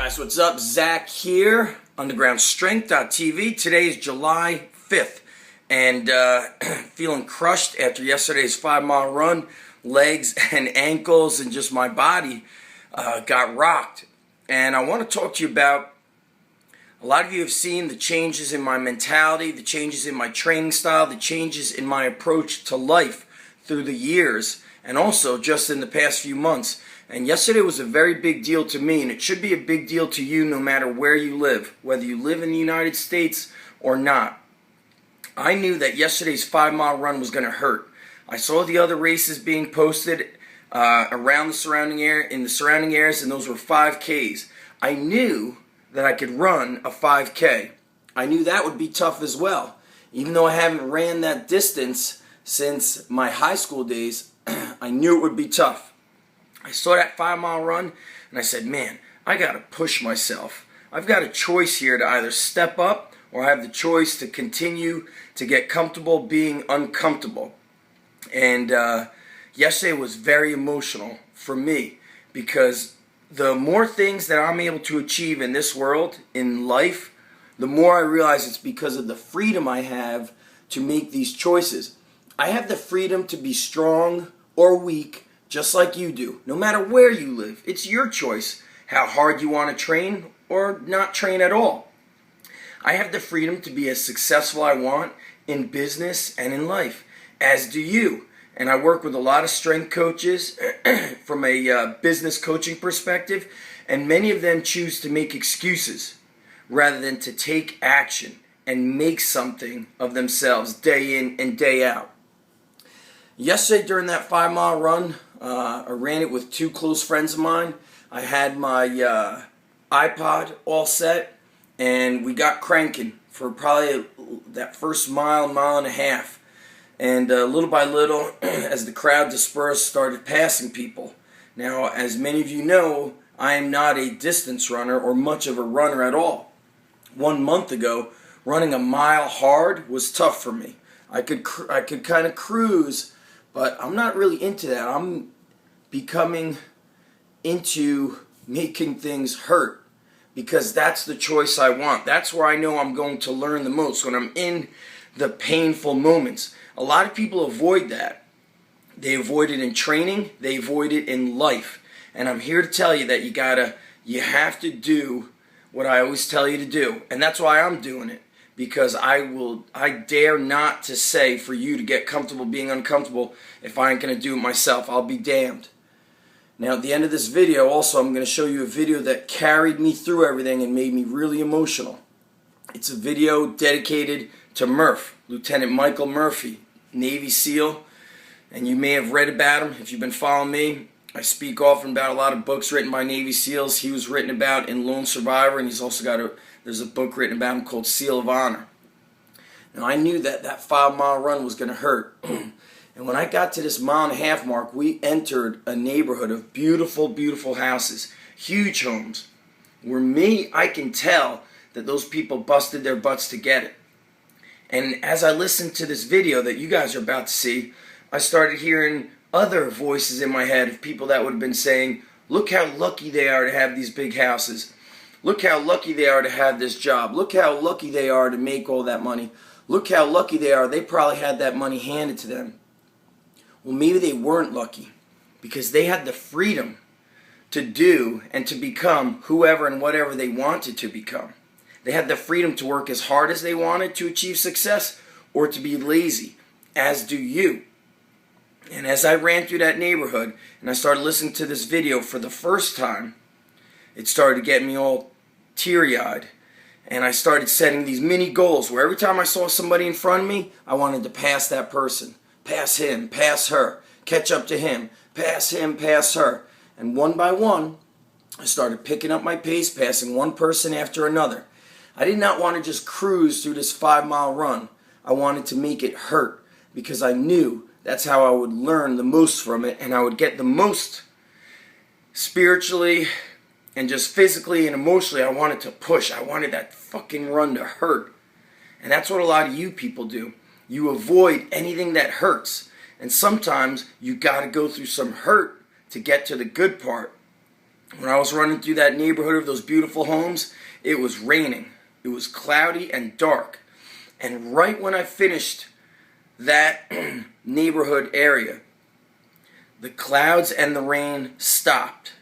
Guys, what's up? Zach here, undergroundstrength.tv. Today is July 5th, and feeling crushed after yesterday's 5-mile run. Legs and ankles and just my body got rocked. And I want to talk to you about, a lot of you have seen the changes in my mentality, the changes in my training style, the changes in my approach to life through the years, and also just in the past few months. And yesterday was a very big deal to me, and it should be a big deal to you no matter where you live, whether you live in the United States or not. I knew that yesterday's 5-mile run was going to hurt. I saw the other races being posted around the surrounding area, in the surrounding areas, and those were 5Ks. I knew that I could run a 5K. I knew that would be tough as well. Even though I haven't ran that distance since my high school days, I knew it would be tough. I saw that 5-mile run and I said, man, I got to push myself. I've got a choice here to either step up or I have the choice to continue to get comfortable being uncomfortable. And yesterday was very emotional for me because the more things that I'm able to achieve in this world, in life, the more I realize it's because of the freedom I have to make these choices. I have the freedom to be strong or weak, just like you do, no matter where you live. It's your choice how hard you want to train or not train at all. I have the freedom to be as successful I want in business and in life, as do you. And I work with a lot of strength coaches from a business coaching perspective, and many of them choose to make excuses rather than to take action and make something of themselves day in and day out. Yesterday during that 5-mile run, I ran it with 2 close friends of mine. I had my iPod all set, and we got cranking for probably that first mile, mile and a half. And little by little, as the crowd dispersed, started passing people. Now, as many of you know, I am not a distance runner or much of a runner at all. 1 month ago, running a mile hard was tough for me. I could kind of cruise, but I'm not really into that. I'm becoming into making things hurt because that's the choice I want. That's where I know I'm going to learn the most, when I'm in the painful moments. A lot of people avoid that. They avoid it in training. They avoid it in life. And I'm here to tell you that you have to do what I always tell you to do. And that's why I'm doing it. Because I dare not to say for you to get comfortable being uncomfortable if I ain't going to do it myself. I'll be damned. Now at the end of this video also, I'm going to show you a video that carried me through everything and made me really emotional. It's a video dedicated to Murph, Lieutenant Michael Murphy, Navy SEAL. And you may have read about him if you've been following me. I speak often about a lot of books written by Navy SEALs. He was written about in Lone Survivor, and he's also got there's a book written about him called Seal of Honor. Now I knew that 5-mile run was going to hurt. And when I got to this 1.5 mile mark, we entered a neighborhood of beautiful, beautiful houses, huge homes, where I can tell that those people busted their butts to get it. And as I listened to this video that you guys are about to see, I started hearing other voices in my head of people that would have been saying, look how lucky they are to have these big houses. Look how lucky they are to have this job. Look how lucky they are to make all that money. Look how lucky they are. They probably had that money handed to them. Well, maybe they weren't lucky because they had the freedom to do and to become whoever and whatever they wanted to become. They had the freedom to work as hard as they wanted to achieve success or to be lazy, as do you. And as I ran through that neighborhood and I started listening to this video for the first time, it started to get me all teary-eyed. And I started setting these mini goals where every time I saw somebody in front of me, I wanted to pass that person. Pass him, pass her, catch up to him, pass her. And one by one, I started picking up my pace, passing one person after another. I did not want to just cruise through this 5-mile run. I wanted to make it hurt because I knew that's how I would learn the most from it, and I would get the most spiritually and just physically and emotionally. I wanted to push. I wanted that fucking run to hurt. And that's what a lot of you people do. You avoid anything that hurts. And sometimes you got to go through some hurt to get to the good part. When I was running through that neighborhood of those beautiful homes, it was raining. It was cloudy and dark. And right when I finished that neighborhood area, the clouds and the rain stopped.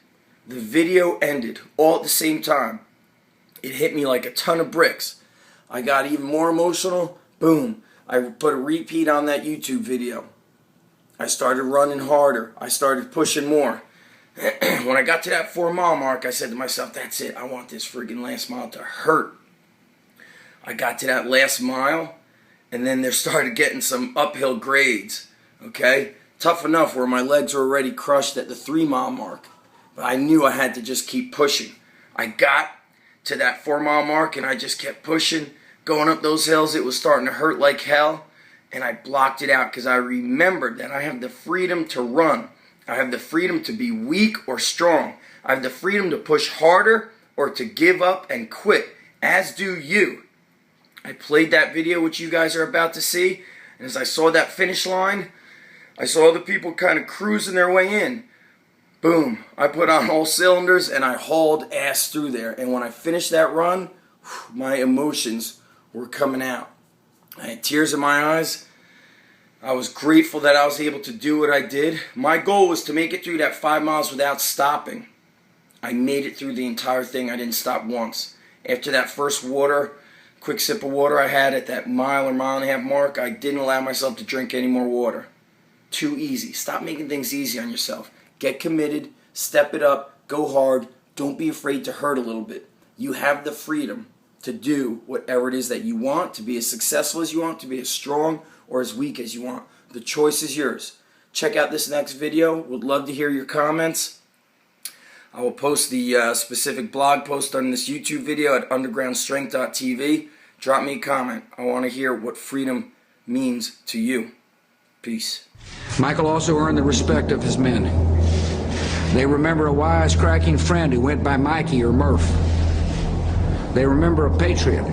The video ended all at the same time. It hit me like a ton of bricks. I got even more emotional. Boom. I put a repeat on that YouTube video. I started running harder. I started pushing more. When I got to that 4-mile mark, I said to myself, that's it. I want this friggin' last mile to hurt. I got to that last mile, and then there started getting some uphill grades. Okay? Tough enough where my legs were already crushed at the 3-mile mark. But I knew I had to just keep pushing. I got to that 4-mile mark, and I just kept pushing. Going up those hills, it was starting to hurt like hell. And I blocked it out because I remembered that I have the freedom to run. I have the freedom to be weak or strong. I have the freedom to push harder or to give up and quit, as do you. I played that video which you guys are about to see, and as I saw that finish line, I saw the people kind of cruising their way in. Boom, I put on all cylinders and I hauled ass through there. And when I finished that run, my emotions were coming out. I had tears in my eyes. I was grateful that I was able to do what I did. My goal was to make it through that 5 miles without stopping. I made it through the entire thing. I didn't stop once. After that first quick sip of water I had at that mile or mile and a half mark, I didn't allow myself to drink any more water. Too easy. Stop making things easy on yourself. Get committed. Step it up. Go hard. Don't be afraid to hurt a little bit. You have the freedom to do whatever it is that you want, to be as successful as you want, to be as strong or as weak as you want. The choice is yours. Check out this next video. Would love to hear your comments. I will post the specific blog post on this YouTube video at undergroundstrength.tv. Drop me a comment. I want to hear what freedom means to you. Peace. Michael also earned the respect of his men. They remember a wise-cracking friend who went by Mikey or Murph. They remember a patriot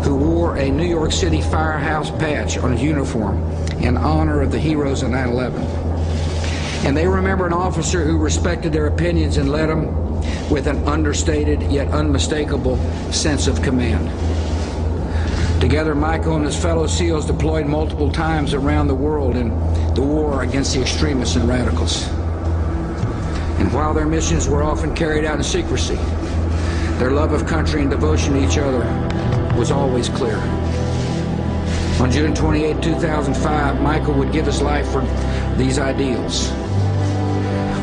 who wore a New York City firehouse patch on his uniform in honor of the heroes of 9/11. And they remember an officer who respected their opinions and led them with an understated yet unmistakable sense of command. Together, Michael and his fellow SEALs deployed multiple times around the world in the war against the extremists and radicals. And while their missions were often carried out in secrecy, their love of country and devotion to each other was always clear. On June 28, 2005, Michael would give his life for these ideals.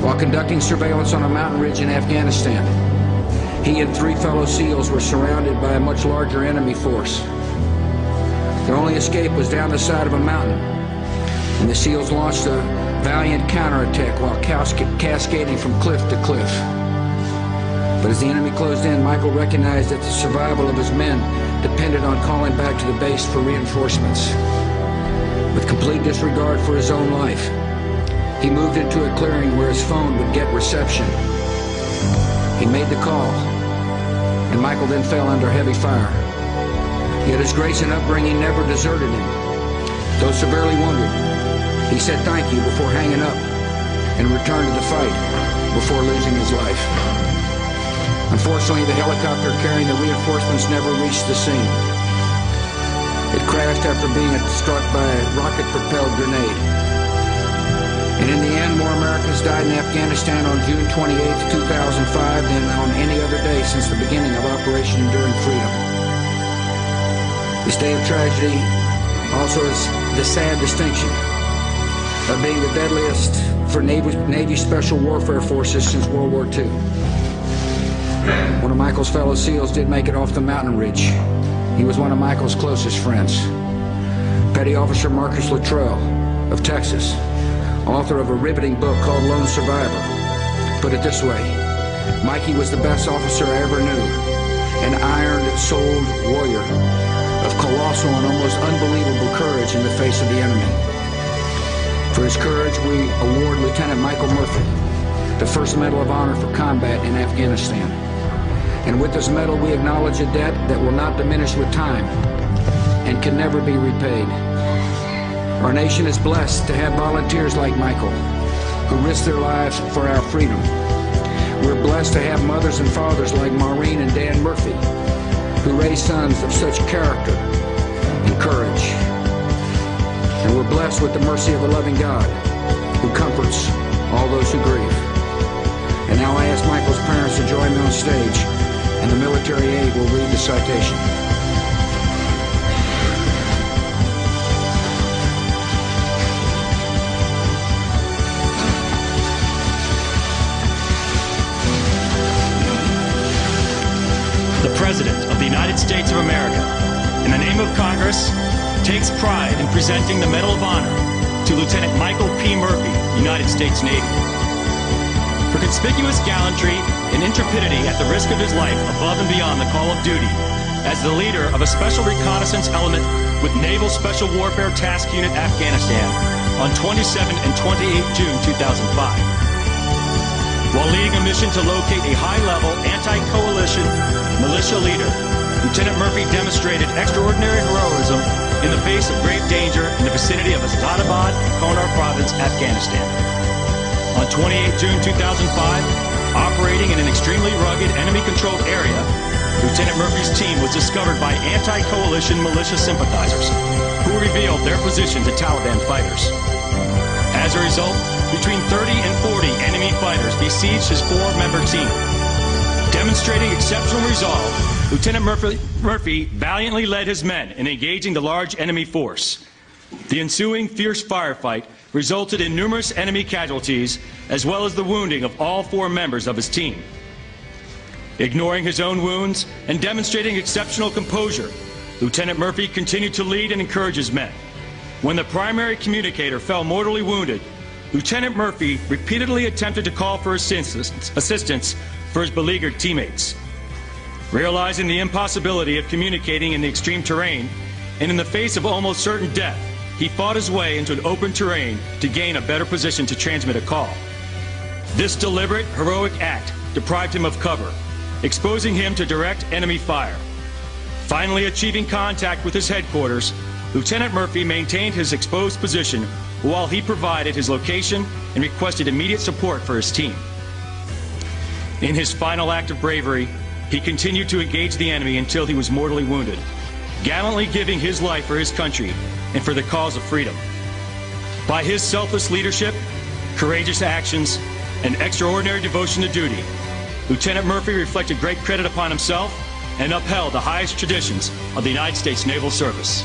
While conducting surveillance on a mountain ridge in Afghanistan, he and 3 fellow SEALs were surrounded by a much larger enemy force. Their only escape was down the side of a mountain, and the SEALs launched a valiant counterattack while cascading from cliff to cliff. But as the enemy closed in, Michael recognized that the survival of his men depended on calling back to the base for reinforcements. With complete disregard for his own life, he moved into a clearing where his phone would get reception. He made the call, and Michael then fell under heavy fire. Yet his grace and upbringing never deserted him. Though severely wounded, he said thank you before hanging up and returned to the fight before losing his life. Unfortunately, the helicopter carrying the reinforcements never reached the scene. It crashed after being struck by a rocket-propelled grenade. And in the end, more Americans died in Afghanistan on June 28, 2005 than on any other day since the beginning of Operation Enduring Freedom. This day of tragedy also has the sad distinction of being the deadliest for Navy Special Warfare Forces since World War II. One of Michael's fellow SEALs did make it off the mountain ridge. He was one of Michael's closest friends. Petty Officer Marcus Luttrell of Texas, author of a riveting book called Lone Survivor, put it this way: Mikey was the best officer I ever knew, an iron-souled warrior of colossal and almost unbelievable courage in the face of the enemy. For his courage, we award Lieutenant Michael Murphy the First Medal of Honor for combat in Afghanistan. And with this medal, we acknowledge a debt that will not diminish with time and can never be repaid. Our nation is blessed to have volunteers like Michael, who risk their lives for our freedom. We're blessed to have mothers and fathers like Maureen and Dan Murphy, who raise sons of such character and courage. And we're blessed with the mercy of a loving God who comforts all those who grieve. And now I ask Michael's parents to join me on stage, and the military aide will read the citation. The President of the United States of America, in the name of Congress, takes pride in presenting the Medal of Honor to Lieutenant Michael P. Murphy, United States Navy. For conspicuous gallantry and intrepidity at the risk of his life above and beyond the call of duty as the leader of a special reconnaissance element with Naval Special Warfare Task Unit Afghanistan on 27 and 28 June 2005. While leading a mission to locate a high-level anti-coalition militia leader, Lieutenant Murphy demonstrated extraordinary heroism in the face of grave danger in the vicinity of Asadabad and Konar Province, Afghanistan. On 28 June 2005, operating in an extremely rugged enemy-controlled area, Lieutenant Murphy's team was discovered by anti-coalition militia sympathizers, who revealed their position to Taliban fighters. As a result, between 30 and 40 enemy fighters besieged his four-member team. Demonstrating exceptional resolve, Lieutenant Murphy valiantly led his men in engaging the large enemy force. The ensuing fierce firefight resulted in numerous enemy casualties, as well as the wounding of all four members of his team. Ignoring his own wounds and demonstrating exceptional composure, Lieutenant Murphy continued to lead and encourage his men. When the primary communicator fell mortally wounded, Lieutenant Murphy repeatedly attempted to call for assistance for his beleaguered teammates. Realizing the impossibility of communicating in the extreme terrain, and in the face of almost certain death, he fought his way into an open terrain to gain a better position to transmit a call. This deliberate, heroic act deprived him of cover, exposing him to direct enemy fire. Finally achieving contact with his headquarters, Lieutenant Murphy maintained his exposed position while he provided his location and requested immediate support for his team. In his final act of bravery, he continued to engage the enemy until he was mortally wounded, gallantly giving his life for his country and for the cause of freedom. By his selfless leadership, courageous actions, and extraordinary devotion to duty, Lieutenant Murphy reflected great credit upon himself and upheld the highest traditions of the United States Naval Service.